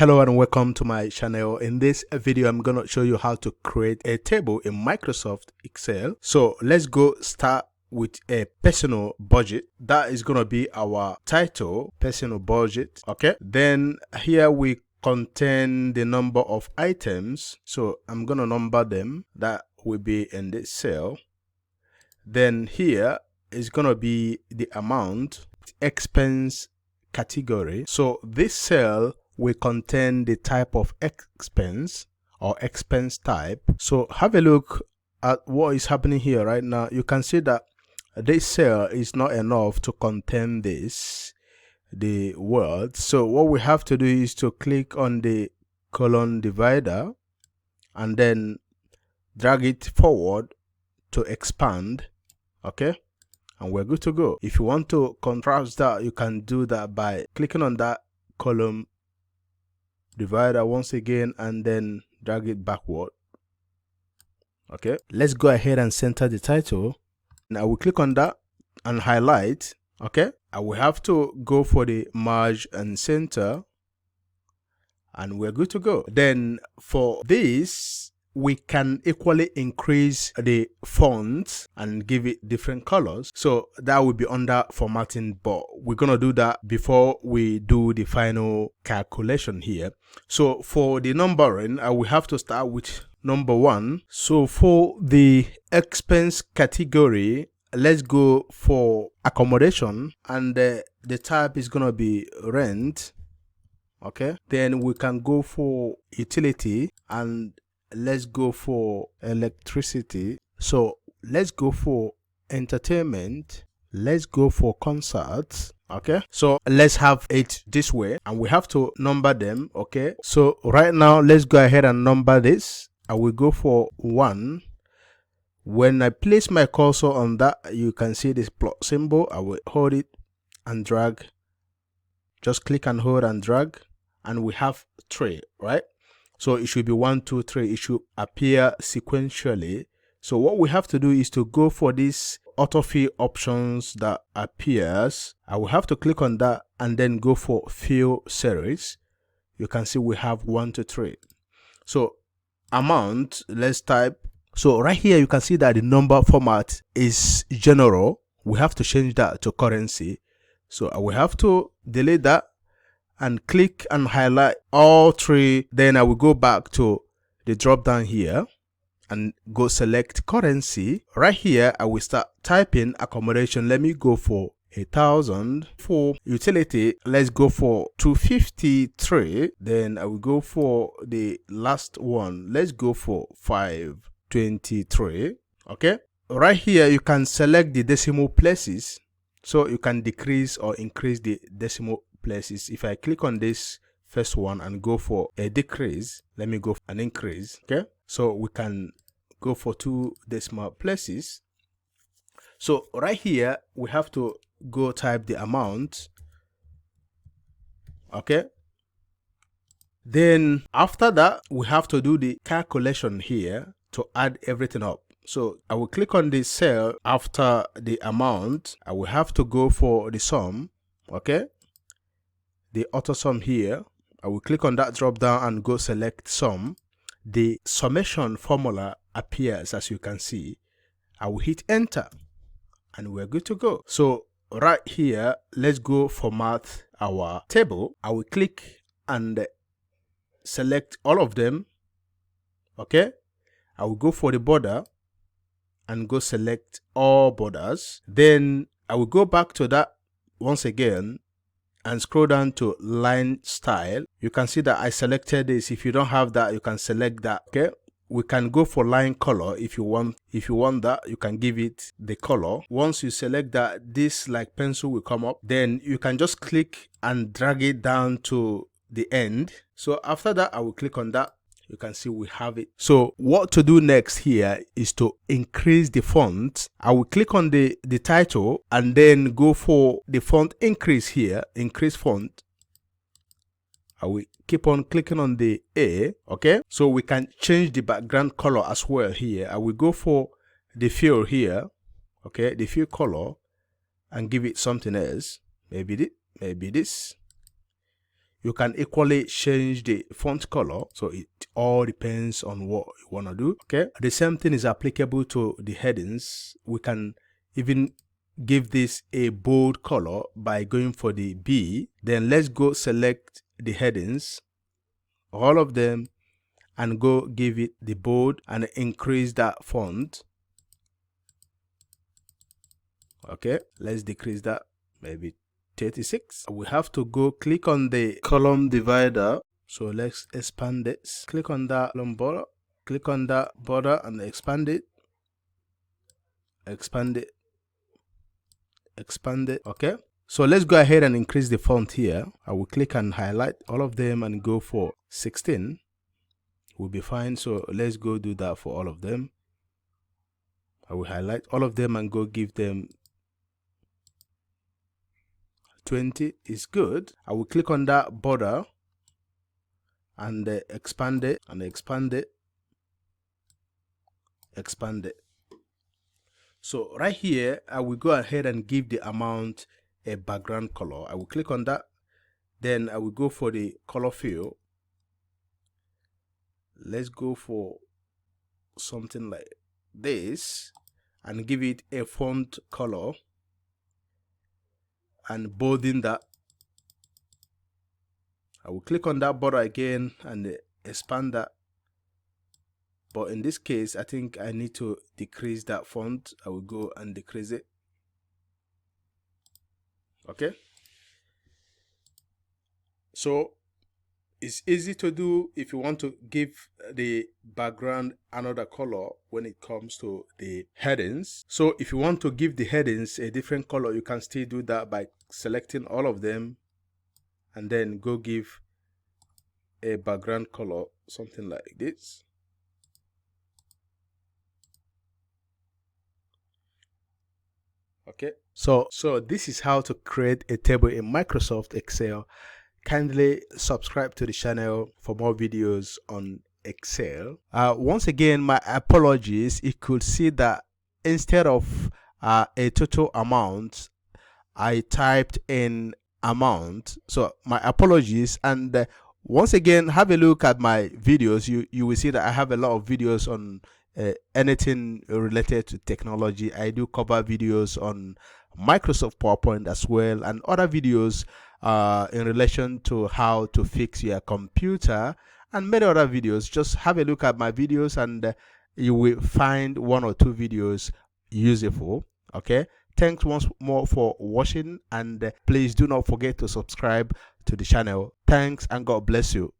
Hello and welcome to my channel. In this video, I'm going to show you how to create a table in Microsoft Excel. So let's go start with a personal budget. That is going to be our title, personal budget. Okay. Then here we contain the number of items. So I'm going to number them. That will be in this cell. Then here is going to be the amount, expense category. So this cell will contain the type of expense or expense type. So have a look at what is happening here right now. You can see that this cell is not enough to contain the word. So what we have to do is to click on the colon divider and then drag it forward to expand. Okay, and we're good to go. If you want to contrast that, you can do that by clicking on that column divider once again and then drag it backward. Okay, let's go ahead and center the title. Now we click on that and highlight. Okay, and we have to go for the merge and center and we're good to go. Then for this, we can equally increase the font and give it different colors. So that will be under formatting, but we're going to do that before we do the final calculation here. So for the numbering, we have to start with number 1. So for the expense category, let's go for accommodation and the type is going to be rent. Okay, then we can go for utility and let's go for electricity. So let's go for entertainment. Let's go for concerts. Okay, so let's have it this way and we have to number them. Okay, so right now let's go ahead and number this. I will go for 1. When I place my cursor on that, you can see this plot symbol. I will hold it and drag. Just click and hold and drag and we have 3, right? So it should be 1, 2, 3. It should appear sequentially. So what we have to do is to go for this autofill options that appears. I will have to click on that and then go for fill series. You can see we have 1 to 3. So amount, let's type. So right here, you can see that the number format is general. We have to change that to currency. So I will have to delete that and click and highlight all 3. Then I will go back to the drop down here and go select currency. Right here, I will start typing accommodation. Let me go for 1,000. For utility, let's go for 253. Then I will go for the last one. Let's go for 523. Okay. Right here, you can select the decimal places. So you can decrease or increase the decimal places. If I click on this first one and go for a decrease, let me go for an increase. Okay, so we can go for 2 decimal places. So right here we have to go type the amount. Okay, then after that we have to do the calculation here to add everything up. So I will click on this cell after the amount. I will have to go for the sum. Okay, the auto sum here. I will click on that drop down and go select sum. The summation formula appears, as you can see. I will hit enter and we're good to go. So right here, let's go format our table. I will click and select all of them. Okay, I will go for the border and go select all borders. Then I will go back to that once again and scroll down to line style. You can see that I selected this. If you don't have that, you can select that. Okay, we can go for line color if you want. If you want that, you can give it the color. Once you select that, this like pencil will come up. Then you can just click and drag it down to the end. So after that, I will click on that. You can see we have it. So what to do next here is to increase the font. I will click on the title and then go for the font increase here, increase font. I will keep on clicking on the A. Okay, so we can change the background color as well here. I will go for the fill here. Okay, the fill color and give it something else. Maybe this. You can equally change the font color, so it all depends on what you want to do. Okay, the same thing is applicable to the headings. We can even give this a bold color by going for the B. Then let's go select the headings, all of them, and go give it the bold and increase that font. Okay, let's decrease that, maybe 36. We have to go click on the column divider, so let's expand it. Click on that column border, click on that border and expand it, expand it, expand it. Okay, so let's go ahead and increase the font here. I will click and highlight all of them and go for 16. Will be fine. So let's go do that for all of them. I will highlight all of them and go give them 20 is good. I will click on that border and expand it and expand it, expand it. So right here, I will go ahead and give the amount a background color. I will click on that. Then I will go for the color fill. Let's go for something like this and give it a font color and bolden that. I will click on that border again and expand that. But in this case, I think I need to decrease that font. I will go and decrease it. Okay. So it's easy to do if you want to give the background another color when it comes to the headings. So if you want to give the headings a different color, you can still do that by selecting all of them and then go give a background color, something like this. Okay, so this is how to create a table in Microsoft Excel. Kindly subscribe to the channel for more videos on Excel. Once again, my apologies. You could see that instead of a total amount, I typed in amount. So my apologies. And once again, have a look at my videos. You will see that I have a lot of videos on anything related to technology. I do cover videos on Microsoft PowerPoint as well, and other videos in relation to how to fix your computer and many other videos. Just have a look at my videos and you will find one or two videos useful. Okay, thanks once more for watching, and please do not forget to subscribe to the channel. Thanks and God bless you.